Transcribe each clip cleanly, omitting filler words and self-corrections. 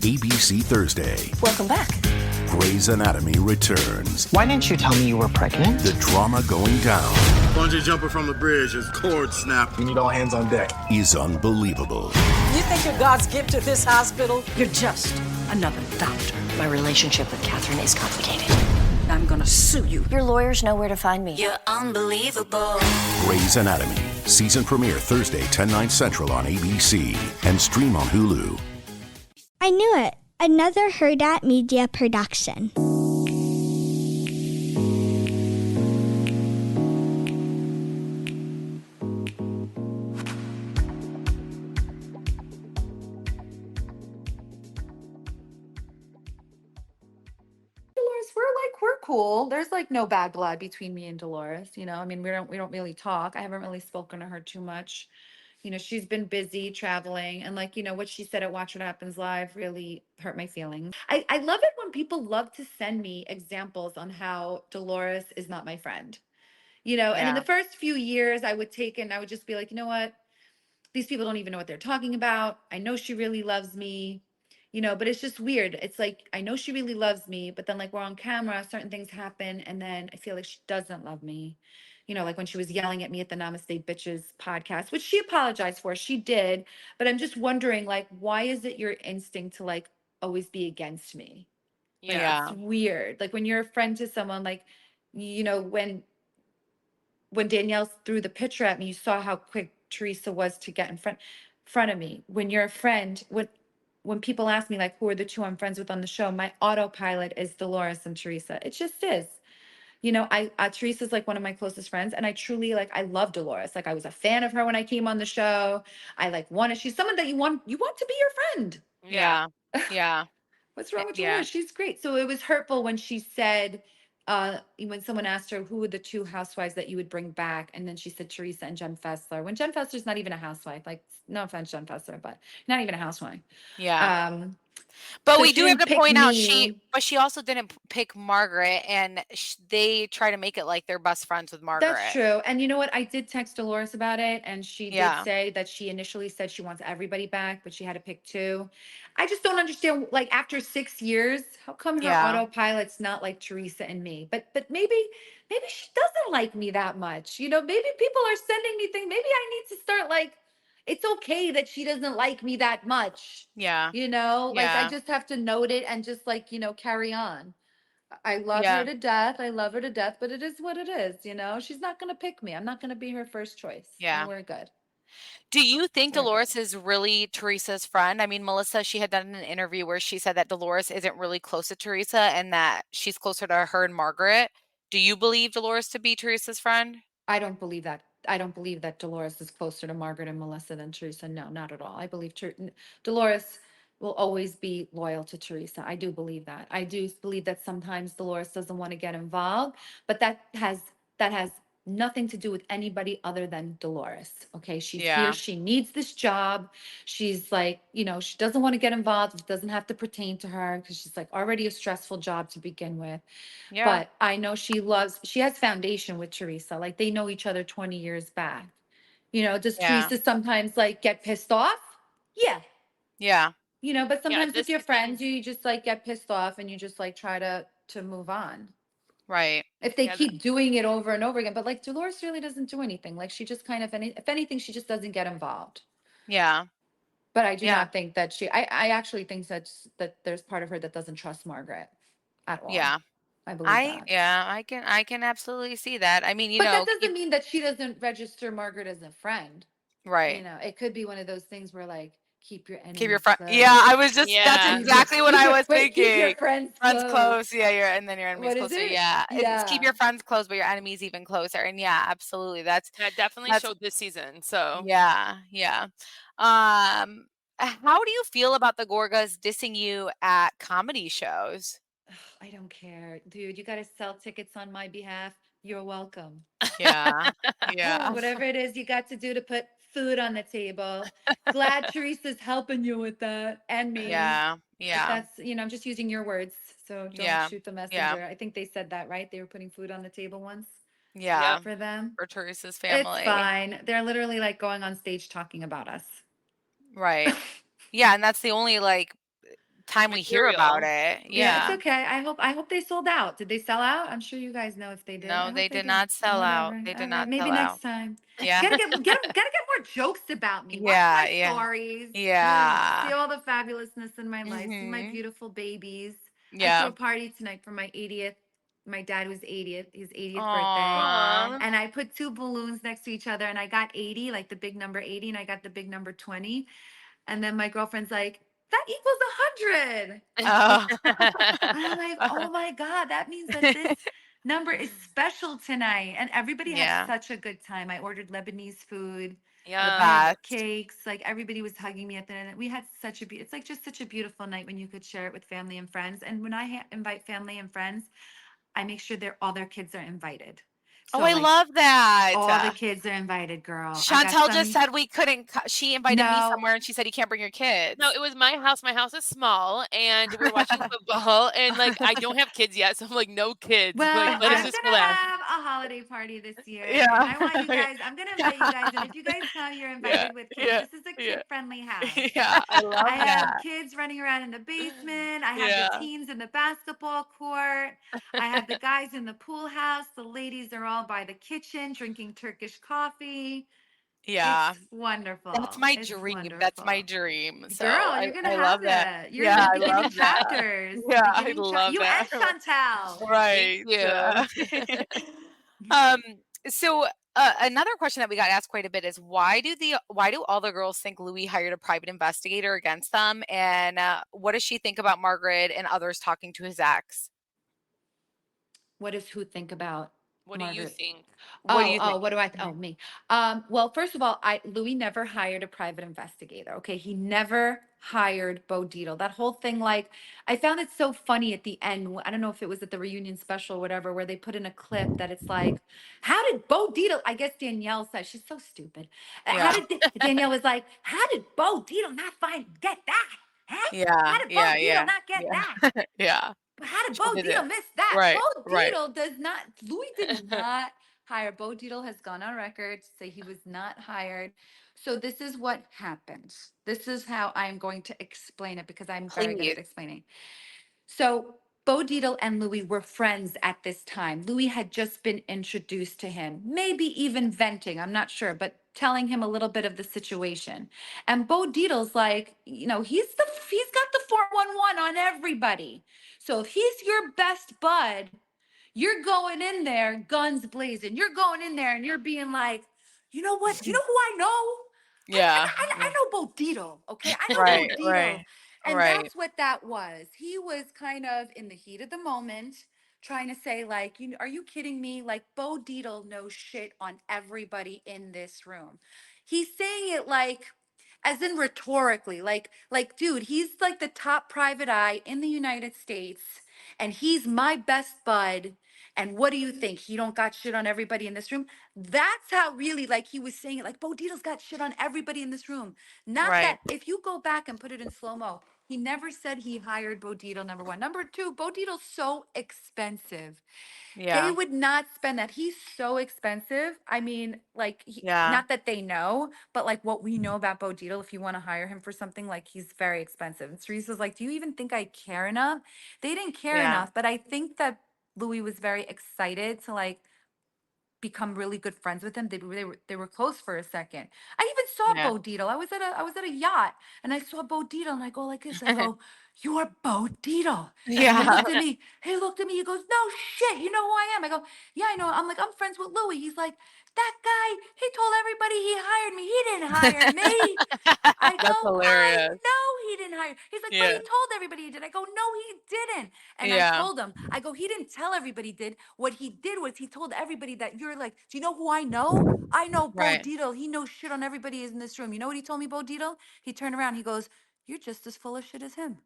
ABC Thursday. Welcome back. Grey's Anatomy returns. Why didn't you tell me you were pregnant? The drama going down Bungee jumping from the bridge as cord snapped. We need all hands on deck. is unbelievable. You think you're God's gift to this hospital? You're just another doctor. My relationship with Catherine is complicated. I'm gonna sue you. Your lawyers know where to find me. You're unbelievable. Grey's Anatomy. Season premiere Thursday, 10/9 Central on ABC. And stream on Hulu. I knew it. Another Herdat Media production. Dolores, we're cool. There's like no bad blood between me and Dolores, you know. I mean, we don't really talk. I haven't really spoken to her too much. You know, she's been busy traveling, and like, you know, what she said at Watch What Happens Live really hurt my feelings. I love it when people love to send me examples on how Dolores is not my friend. You know, and in the first few years I would just be like, you know what? These people don't even know what they're talking about. I know she really loves me, you know, but it's just weird. It's like, I know she really loves me, but then like we're on camera, certain things happen, and then I feel like she doesn't love me. You know, like when she was yelling at me at the Namaste Bitches podcast, which she apologized for, she did. But I'm just wondering, like, why is it your instinct to like always be against me? Like, Yeah. it's weird. Like when you're a friend to someone, like, you know, when Danielle threw the picture at me, you saw how quick Teresa was to get in front of me. When you're a friend, when people ask me like who are the two I'm friends with on the show, my autopilot is Dolores and Teresa. It just is. You know, Teresa's like one of my closest friends, and I truly like I love Dolores. Like I was a fan of her when I came on the show. I like wanted she's someone that you want to be your friend. Yeah. Yeah. What's wrong with Yeah. Dolores? She's great. So it was hurtful when she said, when someone asked her who were the two housewives that you would bring back, and then she said Teresa and Jen Fessler. When Jen Fessler's not even a housewife. Like, no offense, Jen Fessler, but not even a housewife. Yeah. But So we she do have didn't to pick point out me. she also didn't pick Margaret, and they try to make it like they're best friends with Margaret. That's true. And you know what? I did text Dolores about it, and she did Yeah. say that she initially said she wants everybody back, but she had to pick two. I just don't understand, like after 6 years, how come her Yeah. autopilot's not like Teresa and me? But maybe she doesn't like me that much. You know, maybe people are sending me things. Maybe I need to start like, it's okay that she doesn't like me that much. Yeah. You know, like I Yeah. just have to note it and just like, you know, carry on. I love Yeah. her to death. I love her to death, but it is what it is, you know? She's not going to pick me. I'm not going to be her first choice. Yeah. And we're good. Do you think We're good. Dolores is really Teresa's friend? I mean, Melissa, she had done an interview where she said that Dolores isn't really close to Teresa and that she's closer to her and Margaret. Do you believe Dolores to be Teresa's friend? I don't believe that. I don't believe that Dolores is closer to Margaret and Melissa than Teresa. No, not at all. I believe Dolores will always be loyal to Teresa. I do believe that. I do believe that sometimes Dolores doesn't want to get involved, but that has nothing to do with anybody other than Dolores. Okay, she's Yeah. here. She needs this job. She's like, you know, she doesn't want to get involved. It doesn't have to pertain to her because she's like already a stressful job to begin with. Yeah. But I know she has foundation with Teresa. Like they know each other 20 years back. You know, does Yeah. Teresa sometimes like get pissed off? Yeah. Yeah. You know, but sometimes with this your is- friends, you just like get pissed off and you just like try to move on. Right. If they Yeah, keep doing it over and over again. But like Dolores really doesn't do anything. Like she just kind of, if anything, she just doesn't get involved. Yeah. But I do Yeah. not think that I actually think that there's part of her that doesn't trust Margaret at all. Yeah. I believe that. I can absolutely see that. I mean, you But know, that doesn't mean that she doesn't register Margaret as a friend. right. You know, it could be one of those things where like keep your enemies Keep your friend. close. Yeah, I was just that's Keep your- exactly what keep I your- was wait, thinking. Keep your friends Close. Yeah, and then your enemies What is closer. it? Yeah. It's keep Yeah. your friends close, but your enemies even closer. And yeah, absolutely. That definitely that's- showed this season. So Yeah. How do you feel about the Gorgas dissing you at comedy shows? I don't care, dude. You got to sell tickets on my behalf. You're welcome. Yeah. Yeah. Whatever it is you got to do to put food on the table. Glad Teresa's helping you with that and me. Yeah. But Yeah. that's, you know, I'm just using your words. So don't Yeah. shoot the messenger. Yeah. I think they said that, right? They were putting food on the table once Yeah. for them. For Teresa's family. It's fine. They're literally like going on stage talking about us. Right. Yeah, and that's the only like time we hear about material. it. Yeah, it's Yeah. okay. I hope they sold out. Did they sell out? I'm sure you guys know if they did. I No, they hope they did did. not sell out. Whatever. They did All right. not Maybe sell next out. time. Yeah. Gotta get more jokes about me. Watch Yeah, my yeah. stories. See Yeah. all the fabulousness in my life. See my Mhm. beautiful babies. I threw Yeah. a party tonight for my 80th. My dad was 80th, his 80th birthday. Aw. Aw. And I put two balloons next to each other and I got 80, like the big number 80, and I got the big number 20. And then my girlfriend's like, that equals 100. Oh. And I'm like, oh my God, that means that this number is special tonight. And everybody had Yeah. such a good time. I ordered Lebanese food. The I Yum. had best. cakes. Like everybody was hugging me at the end. We had such a it's like just such a beautiful night when you could share it with family and friends. And when I invite family and friends, I make sure all their kids are invited. Oh, So I like love all the that. kids are invited, girl. I got Chantel just some. said we couldn't she invited me No. somewhere and she said you can't bring your No, kids. it was my house. My house is small, and we were watching football, and, like, I don't have kids yet, so I'm like, "No kids." Like, Well, let us I'm Yeah. just gonna relax. have a holiday party this year, and Yeah. I want you guys. I'm gonna invite you guys, and if you guys come, you're Yeah. invited with kids. Yeah. This is a Yeah. kid-friendly house. Yeah. I I love have that. kids running around in the basement. I have the Yeah. teens in the basketball court. I have the guys in the pool house. The ladies are all by the kitchen drinking Turkish coffee. It's Yeah. That's wonderful. my It's dream. That's my wonderful. dream. So Girl, you're gonna I have love that. it. You're in Yeah, the I love beginning that. chapters. The Yeah, I beginning love you that. and Chantel. Thank Right. you. Um, so another question that we got asked quite a bit is why do all the girls think Louis hired a private investigator against them? And what does she think about Margaret and others talking to his ex? What does who think about What do you Margaret? think? What do you think? What do I? Oh, Mhm. me. Well, first of all, Louis never hired a private investigator. Okay, he never hired Bo Dietl. That whole thing, like, I found it so funny at the end. I don't know if it was at the reunion special or whatever, where they put in a clip that it's like, how did Bo Dietl? I guess Danielle said she's so stupid. How Yeah. did Danielle was like, how did Bo Dietl not get that? Huh? Yeah. How did Bo Yeah. Dietl Yeah. not get Yeah. that? Yeah. But how did She Bo did it. Dietl miss that? Bo Right. Right. Dietl does not, Louis did not hire. Bo Dietl has gone on record to say he was not hired. So this is what happened. This is how I'm going to explain it because I'm very good Please. at explaining. So Bo Dietl and Louis were friends at this time. Louis had just been introduced to him, maybe even venting, I'm not sure, but telling him a little bit of the situation. And Bo Dietl's like, he's got the 411 on everybody. So if he's your best bud, you're going in there guns blazing. You're going in there and you're being like, you know what? You know who I know? Yeah. I know Bo Dietl, okay? I know Bo Right. Dietl. Right. And Right. that's what that was. He was kind of in the heat of the moment trying to say, like, are you kidding me? Like, Bo Dietl knows shit on everybody in this room. He's saying it like, as in rhetorically, like, dude, he's like the top private eye in the United States, and he's my best bud. And what do you think? He don't got shit on everybody in this room? That's how really like he was saying it. Like Bo Dietl's got shit on everybody in this room. Not Right. that if you go back and put it in slow-mo, he never said he hired Bo Dietl, number one. Number two, Bo Dietl's so expensive. They Yeah. would not spend that. He's so expensive. I mean, like, Yeah. not that they know, but like what we know about Bo Dietl, if you want to hire him for something, like he's very expensive. And Teresa's like, do you even think I care enough? They didn't care Yeah. enough, but I think that Louis was very excited to like become really good friends with him. They were close for a second. I even saw Yeah. Bo Dietl. I was at a yacht and I saw Bo Dietl and I go like this. I go, "You're Bo Dietl." And he Yeah. looked at me. He looked at me. He goes, "No shit. You know who I am?" I go, "Yeah, I know." I'm like, "I'm friends with Louis." He's like, "That guy. He told everybody he hired me. He didn't hire me." I That's go, "I hilarious. know he didn't hire." He's like, "But he Yeah. told everybody he did." I go, "No, he didn't." And I Yeah. told him, I go, "He didn't tell everybody he did. What he did was he told everybody that you're like, do you know who I know? I know Bo Right. Dietl. He knows shit on everybody in this room. You know what he told me, Bo Dietl? He turned around. He goes, you're just as full of shit as him."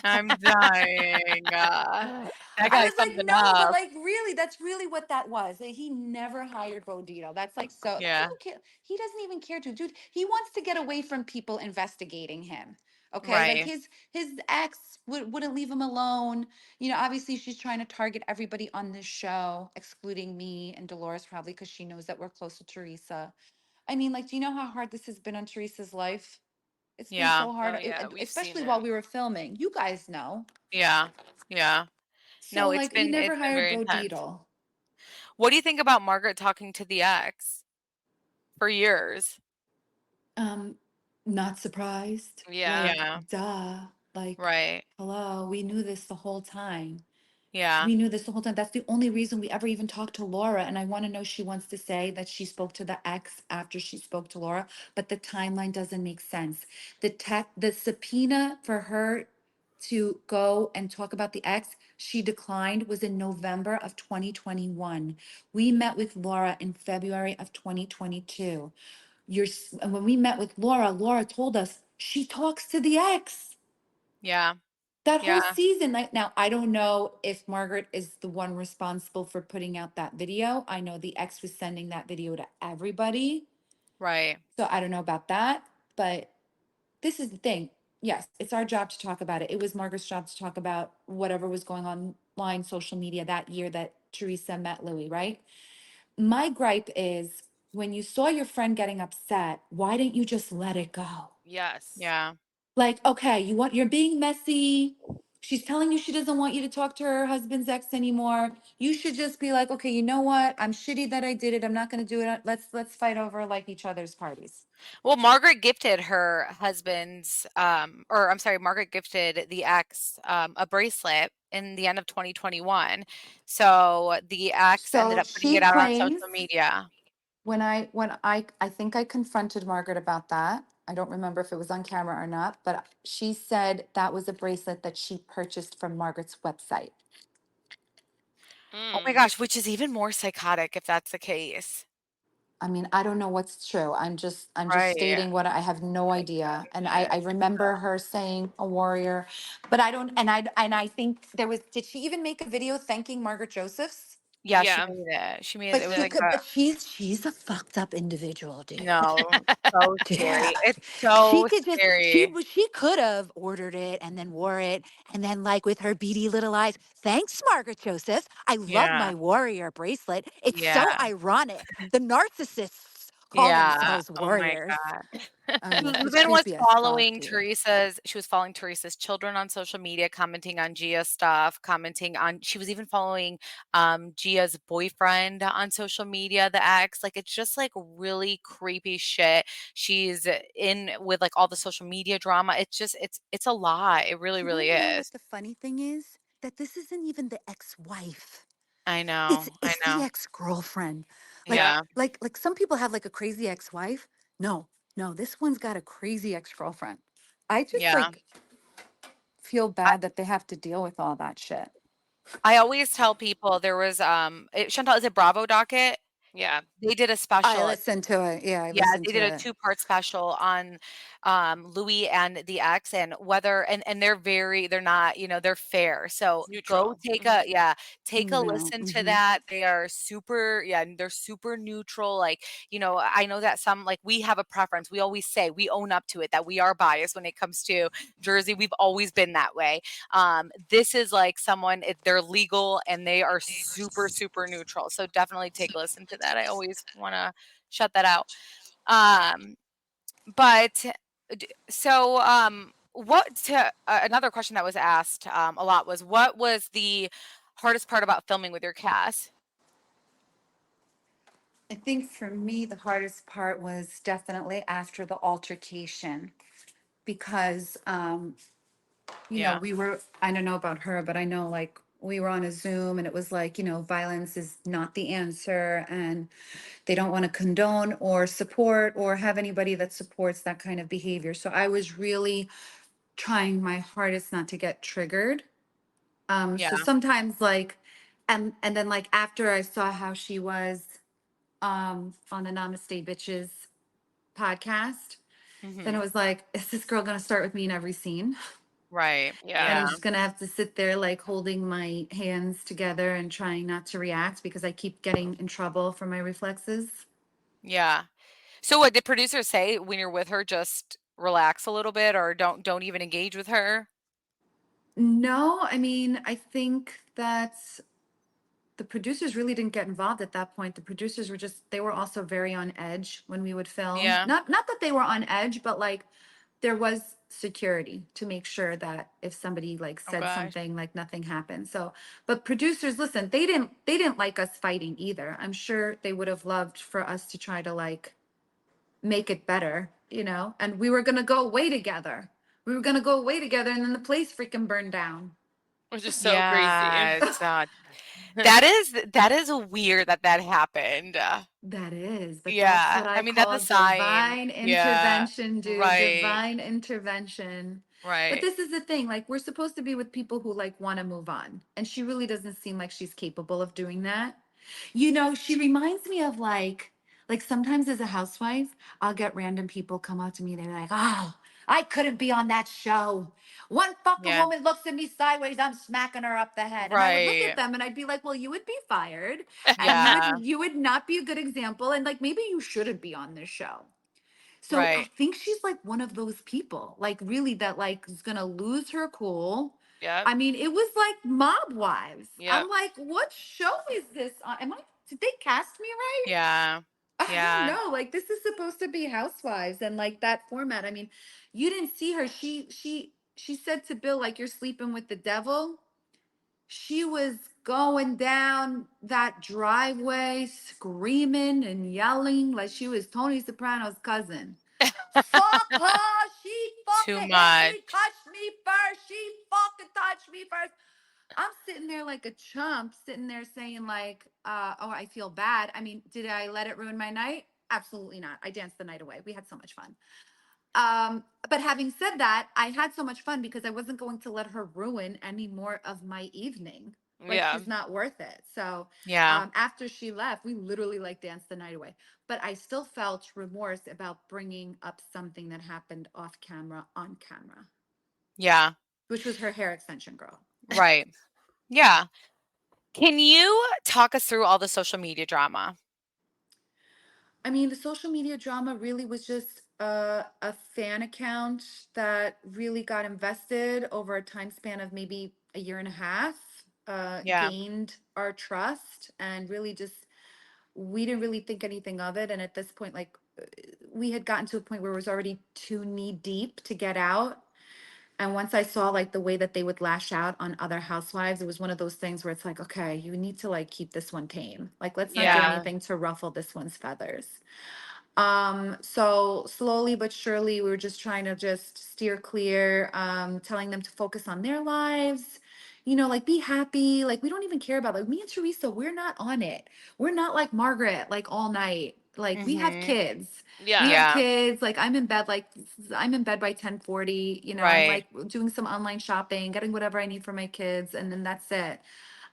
I'm dying. That I guy's was like, something no, but up. like, really, that's really what that was. He never hired Bo Dietl. That's like, so I Yeah. don't care. He doesn't even care to, dude. He wants to get away from people investigating him. Okay, like Right. his ex wouldn't leave him alone. Obviously she's trying to target everybody on this show, excluding me and Dolores, probably because she knows that we're close to Teresa. I mean, like, do you know how hard this has been on Teresa's life? It's been Yeah. so hard, Oh yeah, we've seen especially while it. we were filming. You guys know. Yeah. Yeah. So No, like he never it's been hired very Bo intense. Dietl. What do you think about Margaret talking to the ex for years? Um, Not surprised. Yeah. Like, Yeah. duh. Like, Right. hello, we knew this the whole time. Yeah. We knew this the whole time. That's the only reason we ever even talked to Laura. And I want to know, she wants to say that she spoke to the ex after she spoke to Laura, but the timeline doesn't make sense. The subpoena for her to go and talk about the ex, she declined, was in November of 2021. We met with Laura in February of 2022. And when we met with Laura, Laura told us she talks to the ex Yeah. that whole Yeah. season. Like, now I don't know if Margaret is the one responsible for putting out that video. I know the ex was sending that video to everybody, Right. so I don't know about that. But this is the thing. Yes, it's our job to talk about it. It was Margaret's job to talk about whatever was going on online, social media that year that Teresa met Louie, right? My gripe is, when you saw your friend getting upset, why didn't you just let it go? Yes. Yeah. Like, okay, you're being messy. She's telling you she doesn't want you to talk to her husband's ex anymore. You should just be like, okay, you know what? I'm shitty that I did it. I'm not going to do it. Let's fight over like each other's parties. Well, Margaret gifted her husband's, or I'm sorry, Margaret gifted the ex a bracelet in the end of 2021. So the ex ended So up putting she it out on claims, social media. when I think I confronted Margaret about that. I don't remember if it was on camera or not, but she said that was a bracelet that she purchased from Margaret's website. Oh my Mm. gosh, which is even more psychotic if that's the case. I mean, I don't know what's true. I'm just Right. stating what I have no Oh idea. And my I gosh. remember her saying a warrior, but I don't, and I think did she even make a video thanking Margaret Josephs? Yeah, she Yeah. made it. She made it. But It was she like could, a but she's a fucked up individual, dude. no, so Yeah. scary. It's She so could just, scary. she could have ordered it and then wore it. And then, like, with her beady little eyes, thanks, Margaret Joseph. I love Yeah. my warrior bracelet. It's so Yeah. ironic. The narcissists call Yeah. themselves Oh my warriors. god. I She know, she's even was creepy as fuck, following dude. Teresa's children on social media, commenting on Gia's stuff, commenting on she was even following Gia's boyfriend on social media, the ex. Like it's just like really creepy shit. She's in with like all the social media drama. It's just it's a lot. It really, You really want to know is. what the funny thing is? That this isn't even the ex-wife. I It's know. I it's the know. ex-girlfriend. Like Yeah. Yeah. like some people have like a crazy ex-wife. No, no, this one's got a crazy ex-girlfriend. I just Yeah. like feel bad that they have to deal with all that shit. I always tell people there was Chantal, is it Bravo Docket? Yeah. They did a I special. listened to it. Yeah, I Yeah, listened they did a to it. two-part special on, Louis and the ex and whether and they're not, they're fair. So go Neutral. take Mhm. a No. listen to Hmm. that. They are super, yeah, they're super neutral. Like, I know that some like we have a preference. We always say we own up to it that we are biased when it comes to Jersey. We've always been that way. This is like they're legal and they are super, super neutral. So definitely take a listen to that. I always want to shut that out. Um, but another question that was asked a lot was what was the hardest part about filming with your cast? I think for me the hardest part was definitely after the altercation, because Yeah. we were, I don't know about her, but I know, like, we were on a Zoom and it was like, violence is not the answer, and they don't want to condone or support or have anybody that supports that kind of behavior. So I was really trying my hardest not to get triggered. So Yeah. sometimes, like, and then, like, after I saw how she was on the Namaste Bitches podcast, then it Hmm. was like, is this girl gonna start with me in every scene? Right. And Yeah. I'm Yeah. just gonna have to sit there like holding my hands together and trying not to react because I keep getting in trouble for my reflexes. Yeah. So what did producers say when you're with her? Just relax a little bit or don't even engage with her? No, I mean, I think that the producers really didn't get involved at that point. The producers they were also very on edge when we would film. Yeah. Not that they were on edge, but like there was security to make sure that if somebody like Oh said gosh. something, like nothing happened. So, but producers, listen, they didn't like us fighting either. I'm sure they would have loved for us to try to like make it better, you know? And we were gonna go away together. We were gonna go away together, and then the place freaking burned down. Which is so crazy. Yeah, that is weird that happened. That is, but that's what Yeah, I I mean that's a call sign. divine Yeah, intervention, dude. right, Divine intervention. But right. this is the thing, like we're supposed to be with people who like want to move on. And she really doesn't seem like she's capable of doing that. You know, she reminds me of like sometimes as a housewife, I'll get random people come up to me and they're like, "Oh, I couldn't be on that show. One fucking Yeah, woman looks at me sideways, I'm smacking her up the head." And I would look at right. them and I'd be like, "Well, you would be fired and Yeah, you would not be a good example, and like maybe you shouldn't be on this show." So I right. think she's like one of those people, like really that like is gonna lose her cool. Yep. I mean, it was like Mob Wives. Yep. I'm like, what show is this on? Did they cast me right? Yeah, I don't yeah, know. Like this is supposed to be Housewives and like that format. I mean, you didn't see her. She said to Bill, like, you're sleeping with the devil. She was going down that driveway screaming and yelling like she was Tony Soprano's cousin. Fuck her. She too fucking hit much. me, touched me first. She fucking touched me first. I'm sitting there like a chump, sitting there saying like, oh, I feel bad. I mean, did I let it ruin my night? Absolutely not. I danced the night away. We had so much fun. But having said that, I had so much fun because I wasn't going to let her ruin any more of my evening. Like Yeah. she's not worth it. So Yeah, after she left, we literally like danced the night away. But I still felt remorse about bringing up something that happened off camera on camera, yeah, which was her hair extension girl. right. Yeah. Can you talk us through all the social media drama? I mean, the social media drama really was just a fan account that really got invested over a time span of maybe a year and a half, Yeah, gained our trust, and really just, we didn't really think anything of it. And at this point, like, we had gotten to a point where it was already too knee deep to get out. And once I saw like the way that they would lash out on other housewives, it was one of those things where it's like, okay, you need to like keep this one tame. Like, let's not do yeah, anything to ruffle this one's feathers. So slowly but surely, we were just trying to just steer clear, telling them to focus on their lives, you know, like be happy. Like we don't even care about like me and Teresa, we're not on it. We're not like Margaret, like all night. Like we have mhm, kids. We Yeah. have yeah, kids. Like I'm in bed by 10:40. You know, I'm right. like doing some online shopping, getting whatever I need for my kids, and then that's it.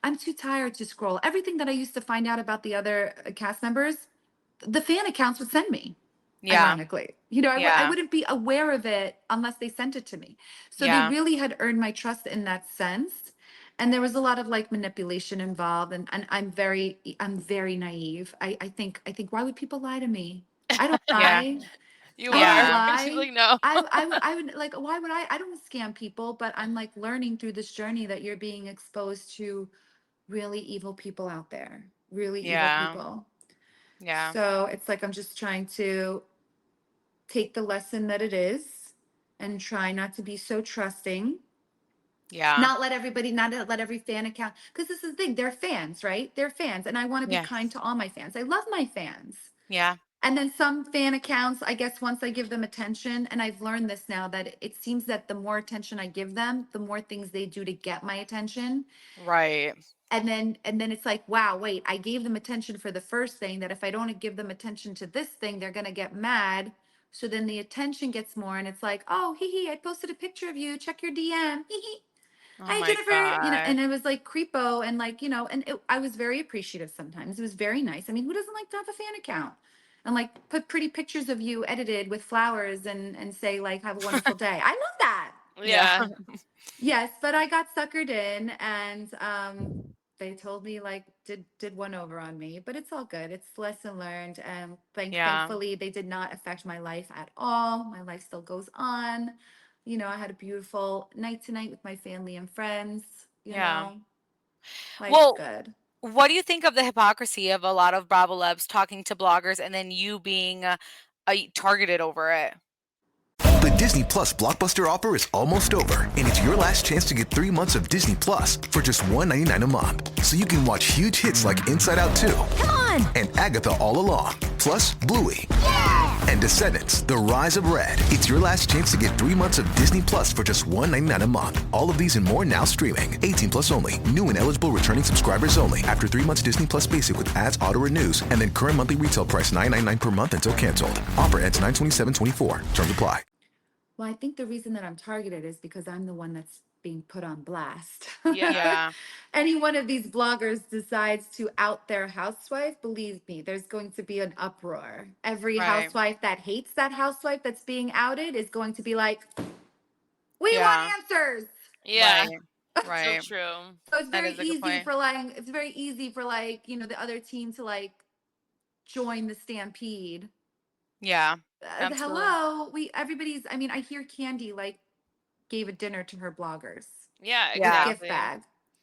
I'm too tired to scroll. Everything that I used to find out about the other cast members, the fan accounts would send me, Yeah, ironically. You know, I yeah, wouldn't be aware of it unless they sent it to me. So they yeah, really had earned my trust in that sense. And there was a lot of like manipulation involved. And I'm very naive. I think why would people lie to me? I don't yeah, lie. You I don't are. yeah, She's lie. like, no. I would like, why would I don't scam people, but I'm like learning through this journey that you're being exposed to really evil people out there, really evil yeah, people. yeah, So it's like I'm just trying to take the lesson that it is and try not to be so trusting. yeah, Not let every fan account, because this is the thing, they're fans, right? They're fans, and I want to be yeah, kind to all my fans. I love my fans. yeah, And then some fan accounts, I guess once I give them attention, and I've learned this now that it seems that the more attention I give them, the more things they do to get my attention. right. And then it's like, wow, wait, I gave them attention for the first thing, that if I don't give them attention to this thing, they're going to get mad. So then the attention gets more, and it's like, oh, hee hee, I posted a picture of you, check your DM, hee hee. Oh Hi, my Jennifer. You know, gosh. and it was like creepo, and like, you know, and I was very appreciative sometimes. It was very nice. I mean, who doesn't like to have a fan account and like put pretty pictures of you edited with flowers and say like, have a wonderful day. I love that. Yeah, Yeah. Yes, but I got suckered in, and they told me like did one over on me, but it's all good. It's lesson learned, and yeah, thankfully they did not affect my life at all. My life still goes on. You know, I had a beautiful night tonight with my family and friends. You yeah. know, life's Well, good. what do you think of the hypocrisy of a lot of Bravo Lebs talking to bloggers and then you being targeted over it? The Disney Plus Blockbuster offer is almost over, and it's your last chance to get 3 months of Disney Plus for just $1.99 a month. So you can watch huge hits like Inside Out 2. Come on! And Agatha All Along. Plus Bluey. Yeah! And Descendants, The Rise of Red. It's your last chance to get 3 months of Disney Plus for just $1.99 a month. All of these and more now streaming. 18 plus only. New and eligible returning subscribers only. After 3 months Disney Plus Basic with ads auto renews, and then current monthly retail price $9.99 per month until canceled. Offer ends 9/27/24. Terms apply. Well, I think the reason that I'm targeted is because I'm the one that's being put on blast. Yeah. Any one of these bloggers decides to out their housewife, believe me, there's going to be an uproar. Every Right. housewife that hates that housewife that's being outed is going to be like, we Yeah. want answers. Yeah. Right. So true. So it's That very is a good easy point. for the other team to like join the stampede. Yeah. Absolutely. Hello, I hear Candy like gave a dinner to her bloggers. Yeah, A Yeah. gift exactly. bag.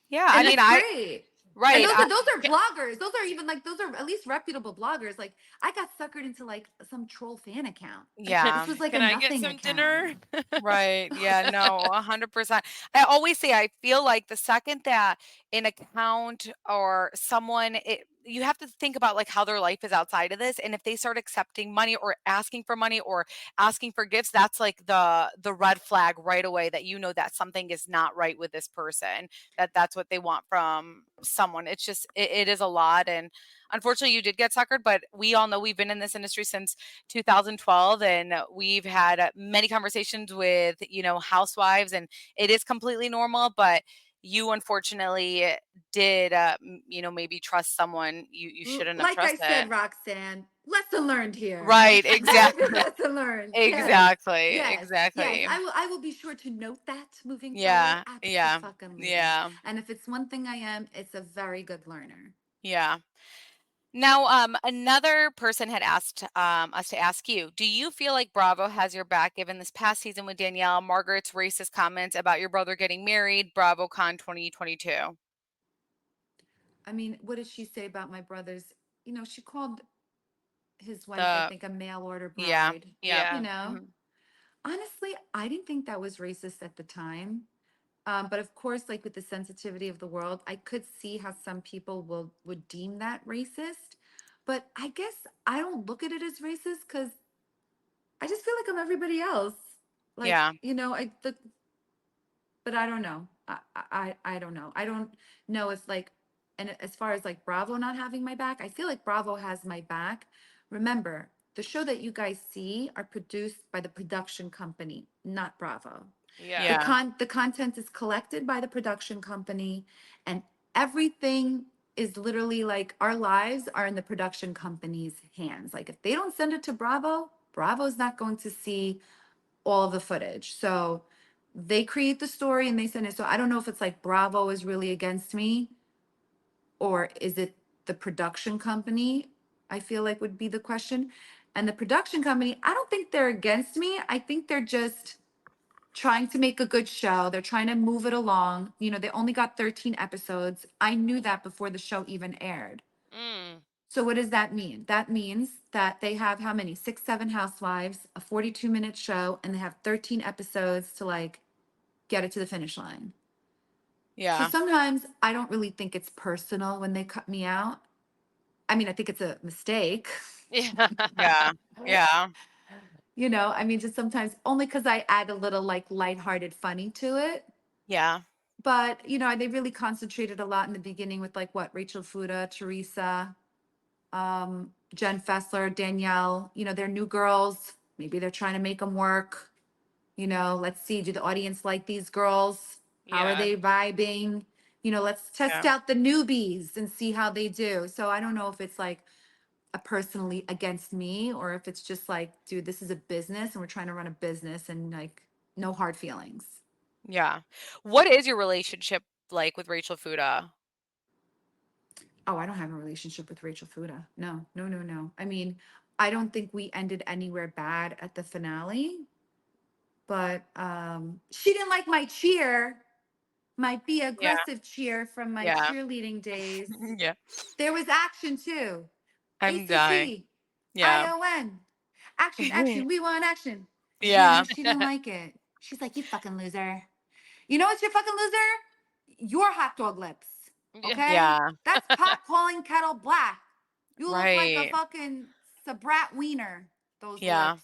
Yeah. And I mean, that's I great. right. And those are bloggers. Those are at least reputable bloggers. Like I got suckered into like some troll fan account. Yeah. This was like Can a I get nothing some account. dinner? Right. Yeah. No, 100%. I always say I feel like the second that an account or someone, you have to think about like how their life is outside of this, and if they start accepting money or asking for money or asking for gifts, that's like the red flag right away that you know that something is not right with this person. That's what they want from someone. It's just it is a lot, and unfortunately, you did get suckered. But we all know we've been in this industry since 2012, and we've had many conversations with housewives, and it is completely normal. But you unfortunately did maybe trust someone you shouldn't have Like I trusted. said, Roxanne, lesson learned here. Right, exactly. Lesson learned. Exactly. Yes. Exactly. Yes. I will be sure to note that moving Yeah. forward. Yeah. Absolutely. Yeah. And if it's one thing I am, it's a very good learner. Yeah. Now, another person had asked us to ask you, do you feel like Bravo has your back given this past season with Danielle, Margaret's racist comments about your brother getting married, BravoCon 2022? I mean, what did she say about my brother's? She called his wife, I The think, a mail order Yeah. bride. Yeah. Mhm. Honestly, I didn't think that was racist at the time. But of course, like with the sensitivity of the world, I could see how some people would deem that racist. But I guess I don't look at it as racist because I just feel like I'm everybody else. Like, Yeah. but I don't know. I don't know. I don't know if like, and as far as like Bravo not having my back, I feel like Bravo has my back. Remember, the show that you guys see are produced by the production company, not Bravo. Yeah. Yeah. The content is collected by the production company, and everything is literally like our lives are in the production company's hands. Like if they don't send it to Bravo, Bravo's not going to see all of the footage. So they create the story and they send it. So I don't know if it's like Bravo is really against me, or is it the production company? I feel like would be the question. And the production company, I don't think they're against me. I think they're just trying to make a good show. They're trying to move it along. They only got 13 episodes. I knew that before the show even aired. Mm. So what does that mean? That means that they have how many? 6, 7 housewives, a 42-minute show, and they have 13 episodes to like get it to the finish line. So Yeah. sometimes I don't really think it's personal when they cut me out. I mean, I think it's a mistake. Yeah. Yeah. Yeah. Just sometimes only because I add a little like lighthearted funny to it. Yeah. But, they really concentrated a lot in the beginning with like what, Rachel Fuda, Teresa, Jen Fessler, Danielle, they're new girls. Maybe they're trying to make them work. Let's see, do the audience like these girls? How are Yeah. they vibing? Let's test Yeah. out the newbies and see how they do. So I don't know if it's like a personally against me or if it's just like, dude, this is a business and we're trying to run a business and like no hard feelings. Yeah. What is your relationship like with Rachel Fuda? Oh, I don't have a relationship with Rachel Fuda. No, no, no, no. I mean, I don't think we ended anywhere bad at the finale, but she didn't like my cheer, my be Yeah. aggressive cheer from my Yeah. cheerleading days. Yeah. There was action too. I'm dying. ACT, Yeah. ION. Action, action. We want action. Yeah. She didn't like it. She's like, you fucking loser. You know what's your fucking loser? Your hot dog lips. Okay? Yeah. That's pot calling kettle black. You look like a Right. fucking sabrat wiener, those Yeah. lips.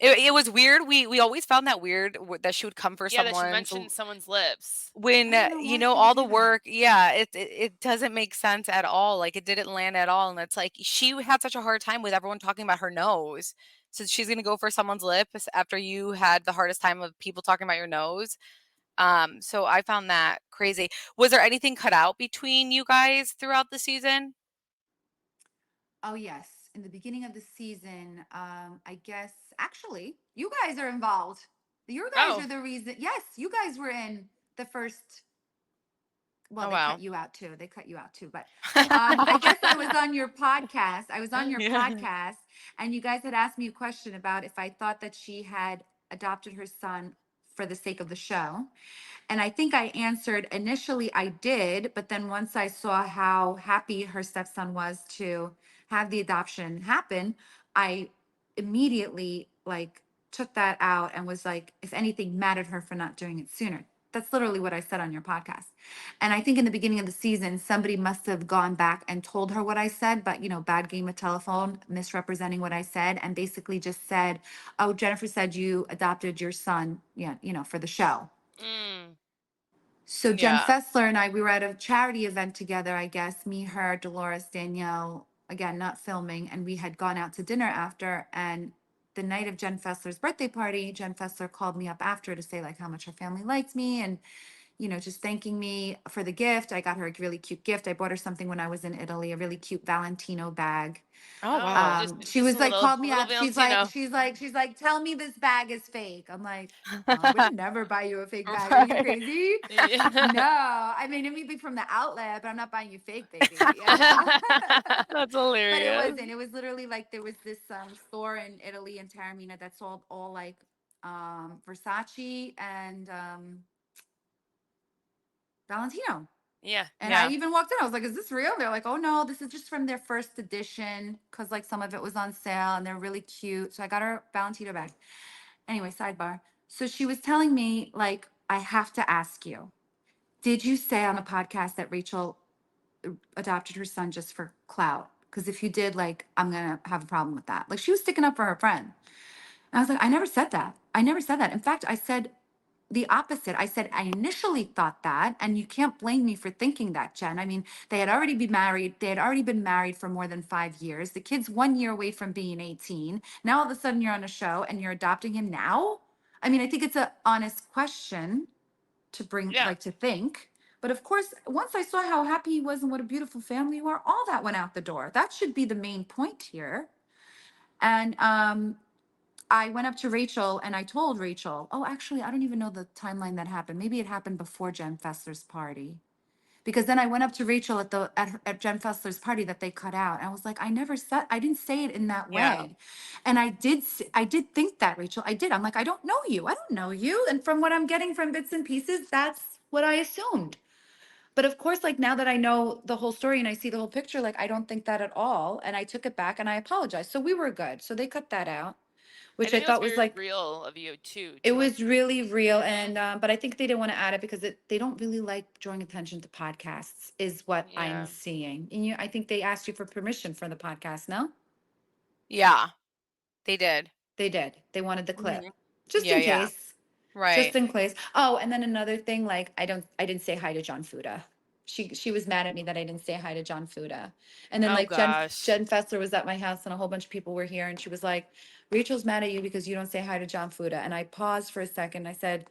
It was weird. We always found that weird that she would come for Yeah, that she someone's mentioned someone's lips. when I don't know why she would all the do that. work. Yeah, it doesn't make sense at all. Like it didn't land at all, and it's like she had such a hard time with everyone talking about her nose. So she's gonna go for someone's lips after you had the hardest time of people talking about your nose. So I found that crazy. Was there anything cut out between you guys throughout the season? Oh yes. In the beginning of the season, I guess actually you guys are involved. You guys Oh. are the reason. Yes, you guys were in the first. Well, Oh they wow. cut you out too. They cut you out too. But I guess I was on your podcast. I was on your Yeah. podcast, and you guys had asked me a question about if I thought that she had adopted her son for the sake of the show. And I think I answered initially I did, but then once I saw how happy her stepson was to have the adoption happen, I immediately like took that out and was like, if anything, mad at her for not doing it sooner. That's literally what I said on your podcast. And I think in the beginning of the season, somebody must have gone back and told her what I said, but bad game of telephone, misrepresenting what I said, and basically just said, oh, Jennifer said you adopted your son, yeah, for the show. Mm. So Jen Yeah. Fessler and I, we were at a charity event together, I guess, me, her, Dolores, Danielle, again, not filming. And we had gone out to dinner after. And the night of Jen Fessler's birthday party, Jen Fessler called me up after to say like how much her family liked me and just thanking me for the gift. I got her a really cute gift. I bought her something when I was in Italy, a really cute Valentino bag. Oh wow. She Just was a like, little, called me up. Valentino. She's like, tell me this bag is fake. I'm like, I would never buy you a fake bag. Are you Right. crazy? Yeah. No, I mean, it may be from the outlet, but I'm not buying you fake, baby. But That's it hilarious. wasn't. It was literally like there was this store in Italy in Taormina that sold all like Versace and Valentino. Yeah. And I Yeah. even walked in. I was like, is this real? They're like, oh no, this is just from their first edition because like some of it was on sale and they're really cute. So I got her Valentino bag. Anyway, sidebar. So she was telling me, like, I have to ask you, did you say on the podcast that Rachel adopted her son just for clout? Because if you did, like, I'm going to have a problem with that. Like, she was sticking up for her friend. And I was like, I never said that. I never said that. In fact, I said the opposite. I said, I initially thought that, and you can't blame me for thinking that, Jen. I mean, they had already been married. They had already been married for more than 5 years. The kid's 1 year away from being 18. Now, all of a sudden, you're on a show and you're adopting him now. I mean, I think it's an honest question to bring, Yeah. like, to think. But of course, once I saw how happy he was and what a beautiful family you are, all that went out the door. That should be the main point here. And I went up to Rachel and I told Rachel, oh, actually, I don't even know the timeline that happened. Maybe it happened before Jen Fessler's party. Because then I went up to Rachel at Jen Fessler's party that they cut out. And I was like, I didn't say it in that Yeah. way. And I did think that, Rachel. I did. I'm like, I don't know you. I don't know you. And from what I'm getting from bits and pieces, that's what I assumed. But of course, like now that I know the whole story and I see the whole picture, like I don't think that at all. And I took it back and I apologized. So we were good. So they cut that out, I which I think it was thought was very like, real of you too. it To like, was really real. And, but I think they didn't want to add it because they don't really like drawing attention to podcasts is what I'm yeah. seeing. And I think they asked you for permission for the podcast. No, Yeah. They did. they did. They wanted the clip Mhm. just Yeah. in Yeah. case. Just Right. in case. Oh, and then another thing, like I didn't say hi to John Fuda. She was mad at me that I didn't say hi to John Fuda. And then Oh like gosh. Jen Fessler was at my house and a whole bunch of people were here and she was like, Rachel's mad at you because you don't say hi to John Fuda. And I paused for a second. I said,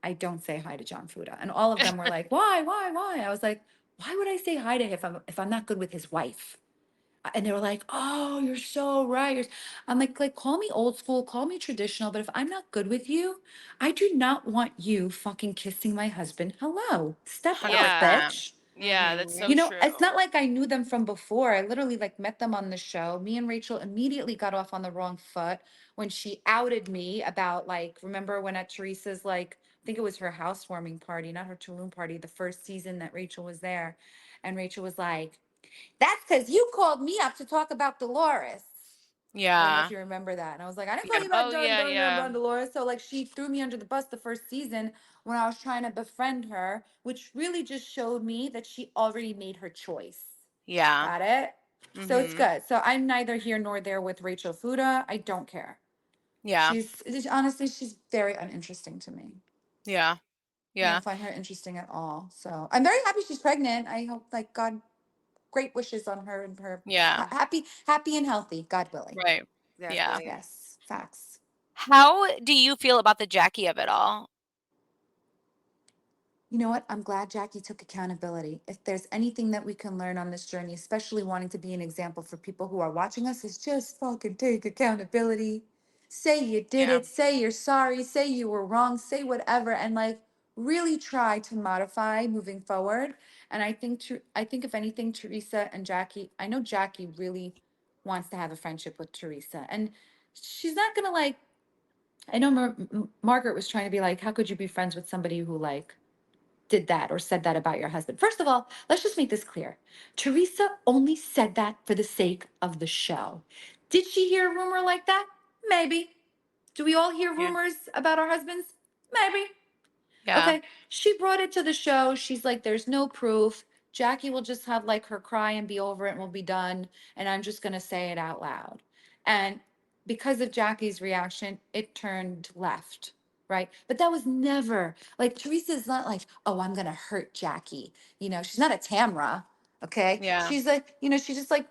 I don't say hi to John Fuda. And all of them were like, why? I was like, why would I say hi to him if I'm not good with his wife? And they were like, "Oh, you're so right." I'm like, call me old school, call me traditional, but if I'm not good with you, I do not want you fucking kissing my husband. Hello, step up, Yeah. 100%. bitch. Yeah. That's Mhm. so It's true. not like I knew them from before. I literally like met them on the show. Me and Rachel immediately got off on the wrong foot when she outed me about like, remember when at Teresa's like, I think it was her housewarming party, not her Tulum party, the first season that Rachel was there. And Rachel was like, that's because you called me up to talk about Dolores. I don't know Yeah. if you remember that. And I was like, I didn't Yeah. call you Oh, about yeah, yeah. Dolores. So like she threw me under the bus the first season when I was trying to befriend her, which really just showed me that she already made her choice. Yeah. Got it? So it's Mhm. good. So I'm neither here nor there with Rachel Fuda. I don't care. Yeah. Honestly, she's very uninteresting to me. Yeah. I Yeah. don't find her interesting at all. So I'm very happy she's pregnant. I hope like God, great wishes on her and her Yeah. happy and healthy, God willing. Right. Yeah. Exactly. Yes, facts. How do you feel about the Jackie of it all? You know what? I'm glad Jackie took accountability. If there's anything that we can learn on this journey, especially wanting to be an example for people who are watching us, is just fucking take accountability. Say you did Yeah. it, say you're sorry, say you were wrong, say whatever, and like really try to modify moving forward. And I think if anything, Teresa and Jackie, I know Jackie really wants to have a friendship with Teresa. And she's not gonna like, I know Margaret was trying to be like, how could you be friends with somebody who like did that or said that about your husband? First of all, let's just make this clear. Teresa only said that for the sake of the show. Did she hear a rumor like that? Maybe. Do we all hear Yeah. rumors about our husbands? Maybe. Yeah. Okay. She brought it to the show. She's like, there's no proof. Jackie will just have like her cry and be over it and we'll be done. And I'm just going to say it out loud. And because of Jackie's reaction, it turned left. Right. But that was never like Teresa's not like, oh, I'm going to hurt Jackie. You know, she's not a Tamra. Okay. Yeah. She's like, you know, she just like